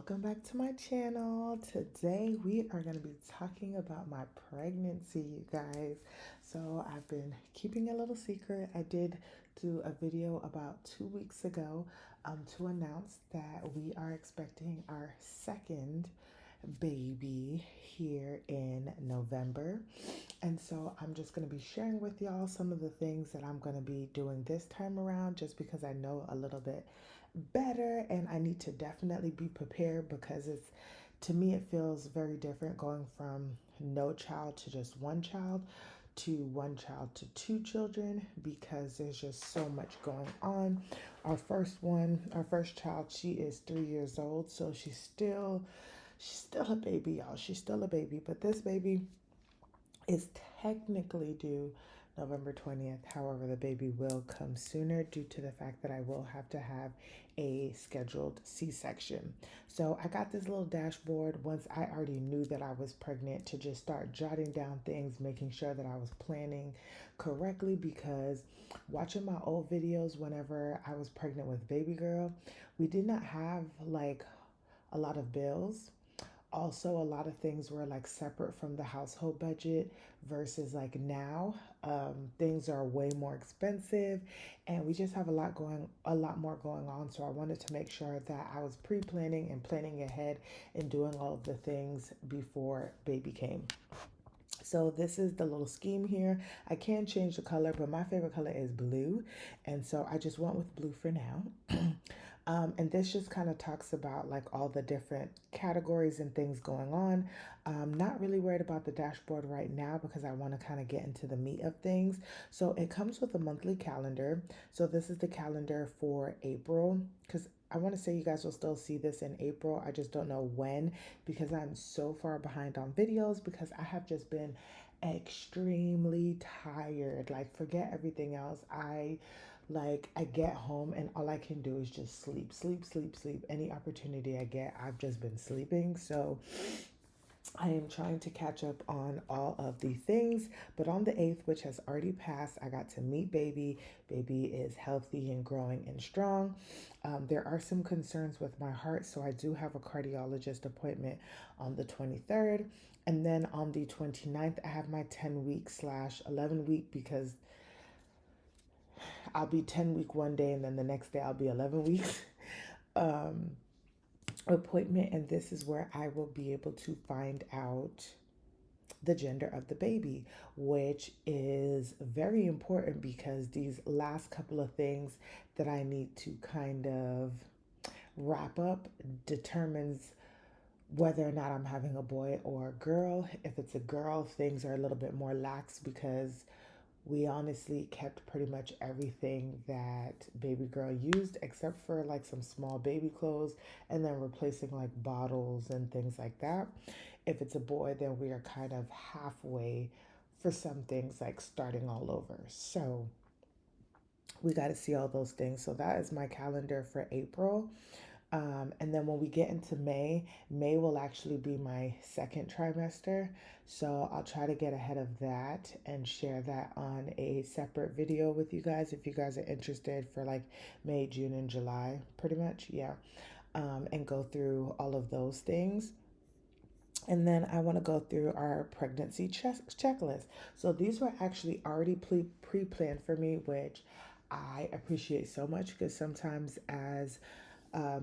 Welcome back to my channel. Today we are going to be talking about my pregnancy, you guys. So I've been keeping a little secret. I did do a video about 2 weeks ago to announce that we are expecting our second baby here in November. And so I'm just going to be sharing with y'all some of the things that I'm going to be doing this time around just because I know a little bit better and I need to definitely be prepared because it's to me it feels very different going from no child to just one child to one child to two children because there's just so much going on. Our first child, she is 3 years old, so she's still a baby, y'all. She's still a baby, but this baby is technically due November 20th. However, the baby will come sooner due to the fact that I will have to have a scheduled C-section. So I got this little dashboard once I already knew that I was pregnant to just start jotting down things, making sure that I was planning correctly because watching my old videos whenever I was pregnant with baby girl, we did not have like a lot of bills. Also, a lot of things were like separate from the household budget versus like now. Things are way more expensive and we just have a lot more going on. So I wanted to make sure that I was pre-planning and planning ahead and doing all of the things before baby came. So this is the little scheme here. I can change the color, but my favorite color is blue. And so I just went with blue for now. And this just kind of talks about like all the different categories and things going on. Not really worried about the dashboard right now because I want to kind of get into the meat of things. So it comes with a monthly calendar. So this is the calendar for April because I want to say you guys will still see this in April. I just don't know when because I'm so far behind on videos because I have just been extremely tired. Like forget everything else. I get home and all I can do is just sleep, sleep, sleep, sleep. Any opportunity I get, I've just been sleeping. So I am trying to catch up on all of the things, but on the 8th, which has already passed, I got to meet baby. Baby is healthy and growing and strong. There are some concerns with my heart, so I do have a cardiologist appointment on the 23rd. And then on the 29th, I have my 10-week slash 11-week because I'll be 10 week one day and then the next day I'll be 11 weeks. Um, Appointment, and this is where I will be able to find out the gender of the baby, which is very important because these last couple of things that I need to kind of wrap up determines whether or not I'm having a boy or a girl. If it's a girl, things are a little bit more lax because we honestly kept pretty much everything that baby girl used except for like some small baby clothes and then replacing like bottles and things like that. If it's a boy, then we are kind of halfway for some things like starting all over. So we got to see all those things. So that is my calendar for April. And then when we get into May, May will actually be my second trimester. So I'll try to get ahead of that and share that on a separate video with you guys if you guys are interested for like May, June, and July, pretty much. Yeah. And go through all of those things. And then I want to go through our pregnancy checklist. So these were actually already pre planned for me, which I appreciate so much because sometimes as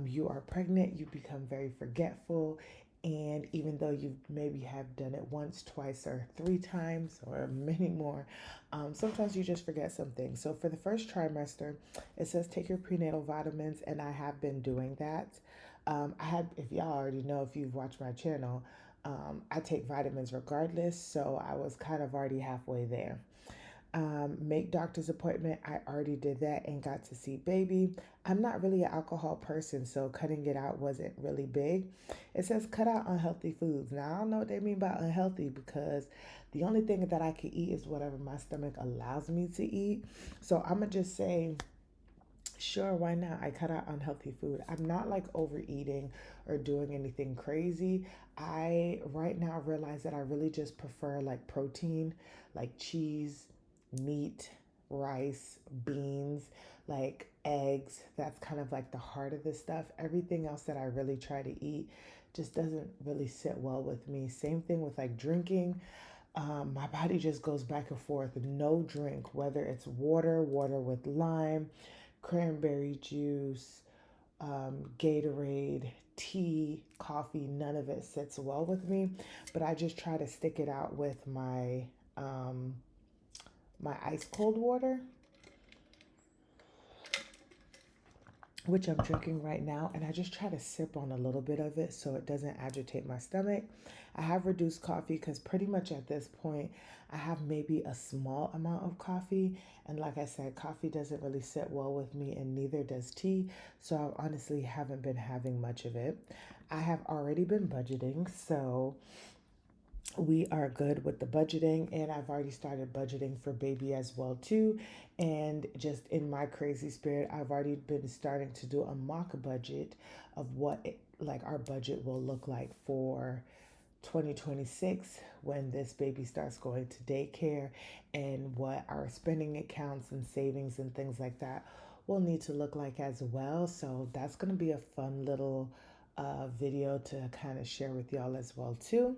you are pregnant, you become very forgetful. And even though you maybe have done it once, twice, or three times, or many more, sometimes you just forget something. So for the first trimester, it says take your prenatal vitamins, and I have been doing that. If y'all already know, if you've watched my channel, I take vitamins regardless, so I was kind of already halfway there. Make doctor's appointment. I already did that and got to see baby. I'm not really an alcohol person, so cutting it out wasn't really big. It says cut out unhealthy foods. Now, I don't know what they mean by unhealthy because the only thing that I can eat is whatever my stomach allows me to eat. So I'm going to just say, sure, why not? I cut out unhealthy food. I'm not like overeating or doing anything crazy. I right now realize that I really just prefer like protein, like cheese, meat, rice, beans, like eggs. That's kind of like the heart of this stuff. Everything else that I really try to eat just doesn't really sit well with me. Same thing with like drinking. My body just goes back and forth. No drink, whether it's water, water with lime, cranberry juice, Gatorade, tea, coffee, none of it sits well with me. But I just try to stick it out with um, my ice cold water, which I'm drinking right now, and I just try to sip on a little bit of it so it doesn't agitate my stomach. I have reduced coffee because pretty much at this point I have maybe a small amount of coffee, and like I said, coffee doesn't really sit well with me, and neither does tea, so I honestly haven't been having much of it. I have already been budgeting, so we are good with the budgeting, and I've already started budgeting for baby as well too. And just in my crazy spirit, I've already been starting to do a mock budget of what like our budget will look like for 2026 when this baby starts going to daycare, and what our spending accounts and savings and things like that will need to look like as well. So that's going to be a fun little video to kind of share with y'all as well too.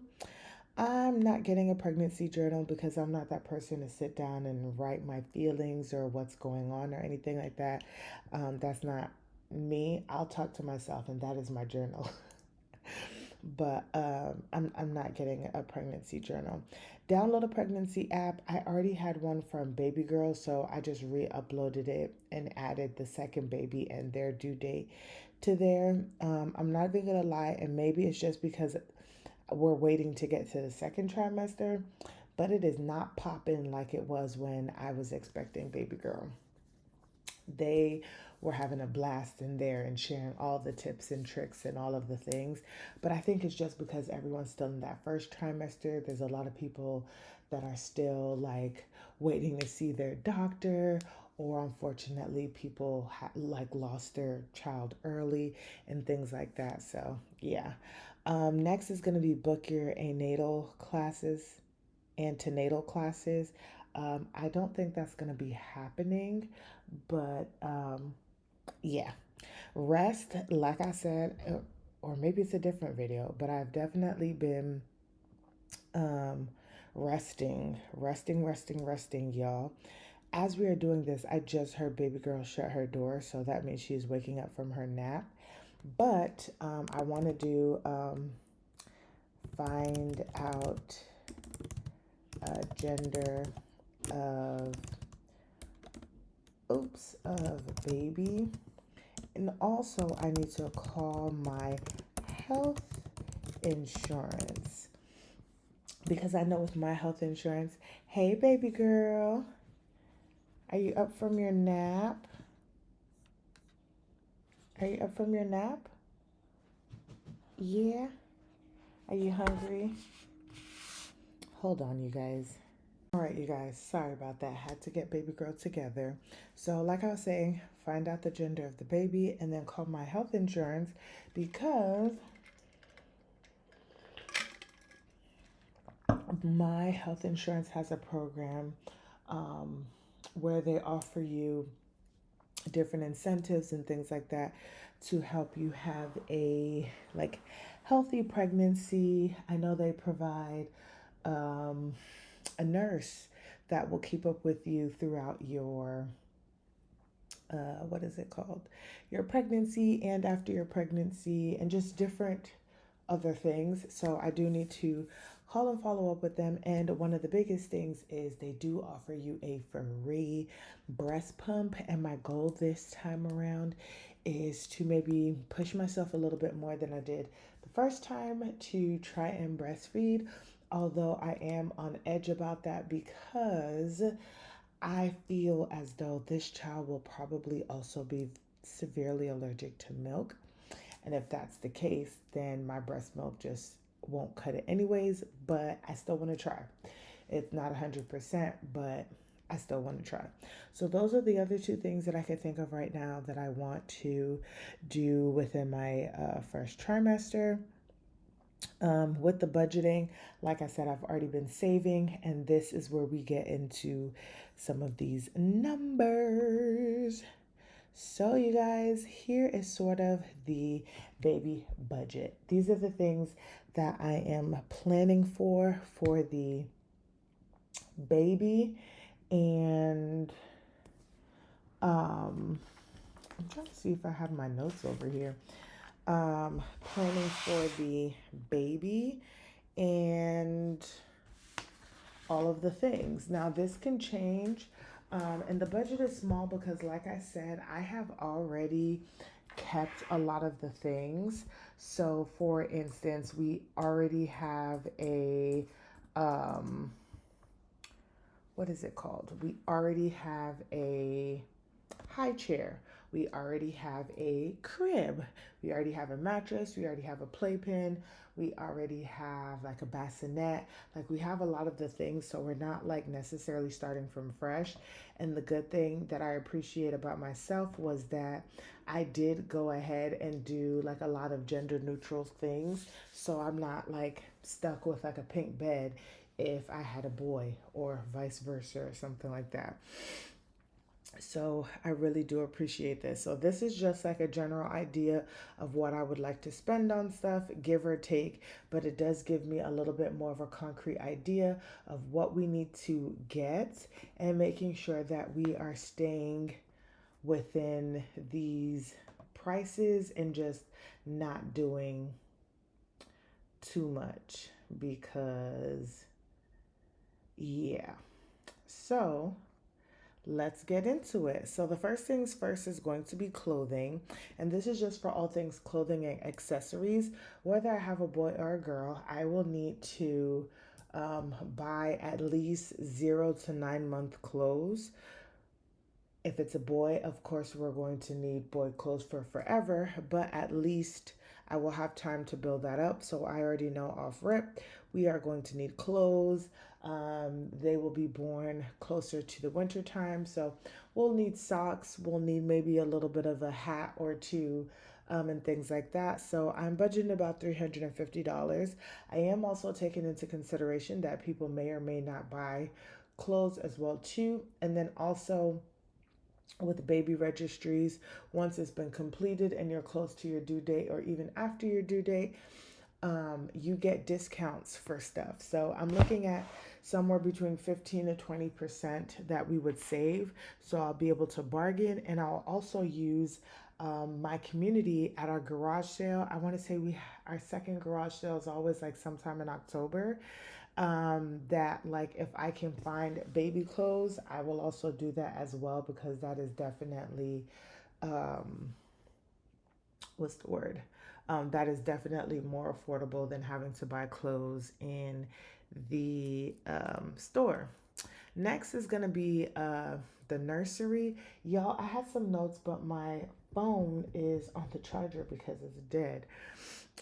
I'm not getting a pregnancy journal because I'm not that person to sit down and write my feelings or what's going on or anything like that. That's not me. I'll talk to myself, and that is my journal. But I'm not getting a pregnancy journal. Download a pregnancy app. I already had one from Baby Girl, so I just re uploaded it and added the second baby and their due date to there. I'm not even gonna lie, and maybe it's just because we're waiting to get to the second trimester, but it is not popping like it was when I was expecting baby girl. They were having a blast in there and sharing all the tips and tricks and all of the things. But I think it's just because everyone's still in that first trimester. There's a lot of people that are still like waiting to see their doctor, or unfortunately people like lost their child early and things like that. So yeah. Next is going to be book your antenatal classes, antenatal classes. I don't think that's going to be happening, but yeah. Rest, like I said, or maybe it's a different video, but I've definitely been um, resting, y'all. As we are doing this, I just heard baby girl shut her door, so that means she's waking up from her nap. But I want to do find out gender of of baby, and also I need to call my health insurance because I know with my health insurance. Hey baby girl, are you up from your nap? Are you up from your nap? Yeah. Are you hungry? Hold on, you guys. All right, you guys, sorry about that. Had to get baby girl together. So, like I was saying, find out the gender of the baby and then call my health insurance because my health insurance has a program where they offer you different incentives and things like that to help you have a like healthy pregnancy. I know they provide um, a nurse that will keep up with you throughout your what is it called? Your pregnancy and after your pregnancy, and just different other things. So I do need to call and follow up with them. And one of the biggest things is they do offer you a free breast pump. And my goal this time around is to maybe push myself a little bit more than I did the first time to try and breastfeed. Although I am on edge about that because I feel as though this child will probably also be severely allergic to milk. And if that's the case, then my breast milk just won't cut it anyways, but I still want to try. It's not 100%, but I still want to try. So those are the other two things that I can think of right now that I want to do within my first trimester. With the budgeting, like I said, I've already been saving, and this is where we get into some of these numbers. So, you guys, here is sort of the baby budget. These are the things that I am planning for the baby. And I'm trying to see if I have my notes over here. Planning for the baby and all of the things. Now, this can change, and the budget is small because, like I said, I have already kept a lot of the things. So, for instance, we already have a, um, what is it called? We already have a high chair. We already have a crib. We already have a mattress. We already have a playpen. We already have like a bassinet. Like we have a lot of the things, so we're not like necessarily starting from fresh. And the good thing that I appreciate about myself was that I did go ahead and do like a lot of gender neutral things. So I'm not like stuck with like a pink bed if I had a boy or vice versa or something like that. So I really do appreciate this. So this is just like a general idea of what I would like to spend on stuff, give or take, but it does give me a little bit more of a concrete idea of what we need to get and making sure that we are staying within these prices and just not doing too much because yeah. So let's get into it. So, the first things first is going to be clothing. And this is just for all things clothing and accessories. Whether I have a boy or a girl, I will need to buy at least 0 to 9 month clothes. If it's a boy, of course, we're going to need boy clothes for forever, but at least I will have time to build that up. So I already know off rip, we are going to need clothes. They will be born closer to the winter time. So we'll need socks. We'll need maybe a little bit of a hat or two. And things like that. So I'm budgeting about $350. I am also taking into consideration that people may or may not buy clothes as well too. And then also with baby registries, once it's been completed and you're close to your due date or even after your due date, you get discounts for stuff. So I'm looking at somewhere between 15 to 20% that we would save. So I'll be able to bargain, and I'll also use my community at our garage sale. I want to say our second garage sale is always like sometime in October. That like if I can find baby clothes, I will also do that as well because that is definitely um, what's the word? That is definitely more affordable than having to buy clothes in the store. Next is going to be the nursery. Y'all, I had some notes, but my phone is on the charger because it's dead.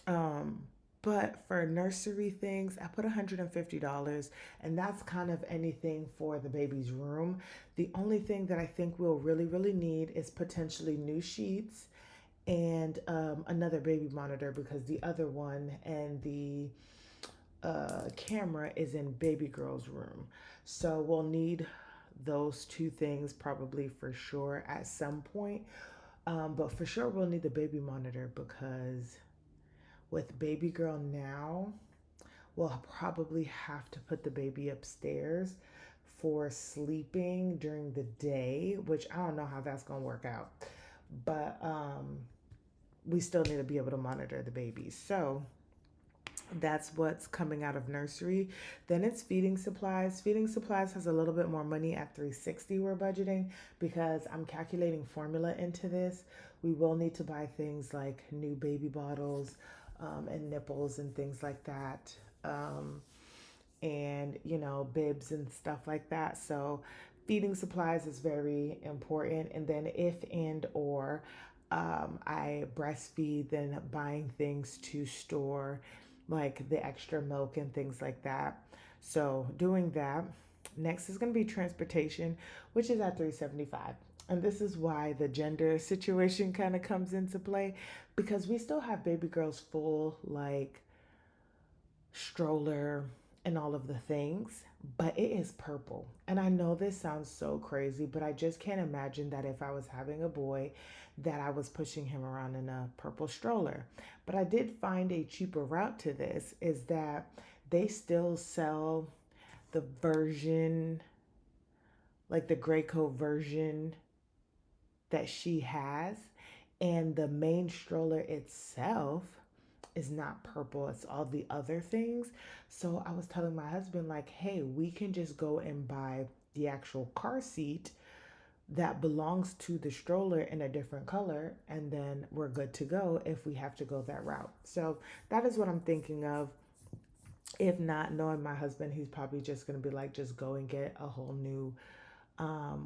Um, but for nursery things, I put $150, and that's kind of anything for the baby's room. The only thing that I think we'll really need is potentially new sheets and another baby monitor because the other one and the camera is in baby girl's room. So we'll need those two things probably for sure at some point. But for sure, we'll need the baby monitor because with baby girl now, we'll probably have to put the baby upstairs for sleeping during the day, which I don't know how that's going to work out. But we still need to be able to monitor the baby. So that's what's coming out of nursery. Then it's feeding supplies. Feeding supplies has a little bit more money at 360 we're budgeting because I'm calculating formula into this. We will need to buy things like new baby bottles and nipples and things like that. And bibs and stuff like that. So feeding supplies is very important. And then if and or I breastfeed, then buying things to store like the extra milk and things like that. So doing that. Next is going to be transportation, which is at 375. And this is why the gender situation kind of comes into play because we still have baby girls full like stroller and all of the things, but it is purple. And I know this sounds so crazy, but I just can't imagine that if I was having a boy that I was pushing him around in a purple stroller. But I did find a cheaper route to this is that they still sell the version, like the Graco version that she has, and the main stroller itself is not purple, it's all the other things. So I was telling my husband, like, hey, we can just go and buy the actual car seat that belongs to the stroller in a different color, and then we're good to go if we have to go that route. So that is what I'm thinking of. If not, knowing my husband, he's probably just gonna be like, just go and get a whole new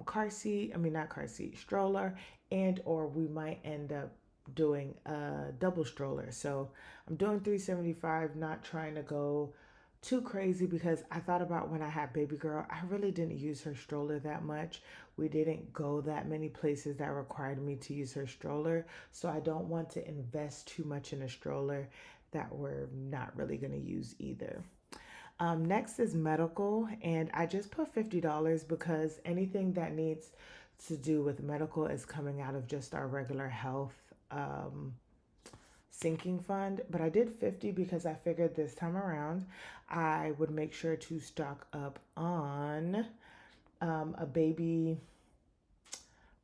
car seat. I mean, not car seat, stroller, and or we might end up doing a double stroller. So I'm doing 375, not trying to go too crazy because I thought about when I had baby girl, I really didn't use her stroller that much. We didn't go that many places that required me to use her stroller. So I don't want to invest too much in a stroller that we're not really going to use either. Next is medical, and I just put $50 because anything that needs to do with medical is coming out of just our regular health sinking fund. But I did 50 because I figured this time around I would make sure to stock up on a baby,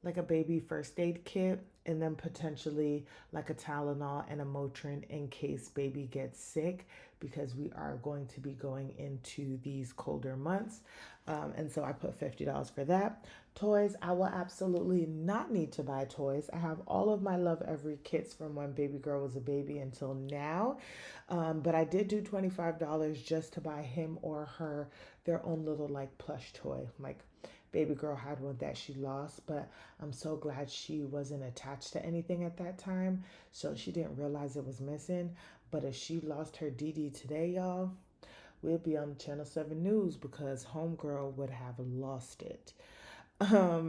like a baby first aid kit, and then potentially like a Tylenol and a Motrin in case baby gets sick, because we are going to be going into these colder months. And so I put $50 for that. Toys, I will absolutely not need to buy toys. I have all of my Love Every kits from when baby girl was a baby until now. But I did do $25 just to buy him or her their own little like plush toy. Like baby girl had one that she lost, but I'm so glad she wasn't attached to anything at that time, so she didn't realize it was missing. But if she lost her DD today, y'all, we'll be on Channel 7 News because homegirl would have lost it.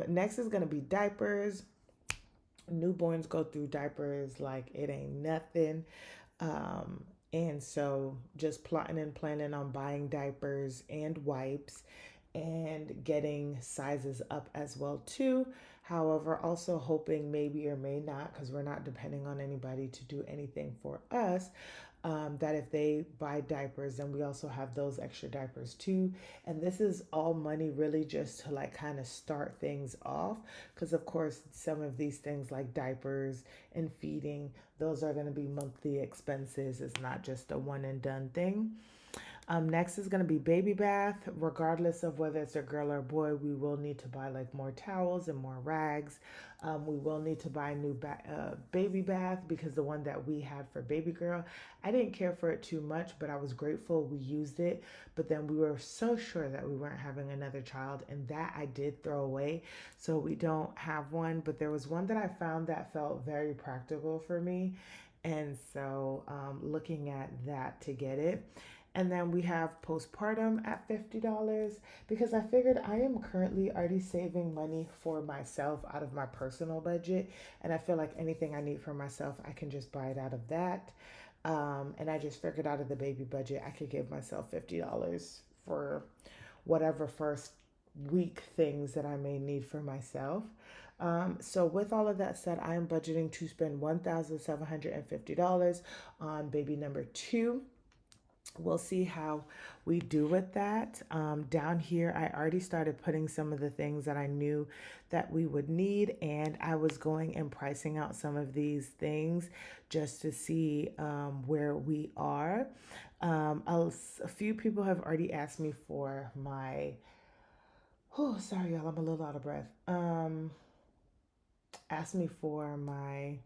Next is gonna be diapers. Newborns go through diapers like it ain't nothing. And so just plotting and planning on buying diapers and wipes and getting sizes up as well too. However, also hoping maybe or may not, because we're not depending on anybody to do anything for us, that if they buy diapers, then we also have those extra diapers too. And this is all money really just to like kind of start things off. Because, of course, some of these things like diapers and feeding, those are going to be monthly expenses. It's not just a one and done thing. Next is going to be baby bath. Regardless of whether it's a girl or a boy, we will need to buy like more towels and more rags. We will need to buy a new baby bath because the one that we had for baby girl, I didn't care for it too much, but I was grateful we used it. But then we were so sure that we weren't having another child, and that I did throw away. So we don't have one, but there was one that I found that felt very practical for me. And so looking at that to get it. And then we have postpartum at $50 because I figured I am currently already saving money for myself out of my personal budget. And I feel like anything I need for myself, I can just buy it out of that. And I just figured out of the baby budget, I could give myself $50 for whatever first week things that I may need for myself. So with all of that said, I am budgeting to spend $1,750 on baby number two. We'll see how we do with that. Down here, I already started putting some of the things that I knew that we would need, and I was going and pricing out some of these things just to see where we are. A few people have already asked me for my, oh, sorry, y'all, I'm a little out of breath. Asked me for my,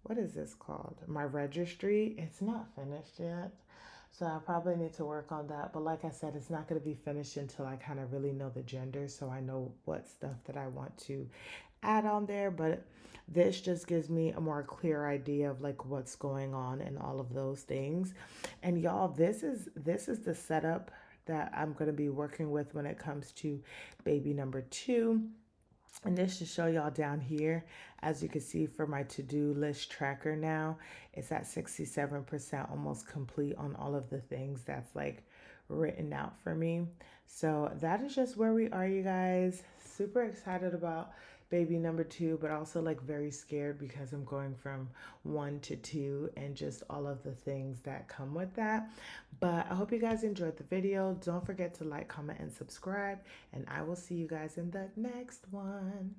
what is this called? My registry. It's not finished yet. So I probably need to work on that. But like I said, it's not going to be finished until I kind of really know the gender. So I know what stuff that I want to add on there. But this just gives me a more clear idea of like what's going on and all of those things. And y'all, this is the setup that I'm going to be working with when it comes to baby number two. And this should show y'all down here, as you can see for my to-do list tracker now, it's at 67%, almost complete on all of the things that's like written out for me. So that is just where we are, you guys. Super excited about baby number two, but also like very scared because I'm going from one to two and just all of the things that come with that. But I hope you guys enjoyed the video. Don't forget to like, comment, and subscribe, and I will see you guys in the next one.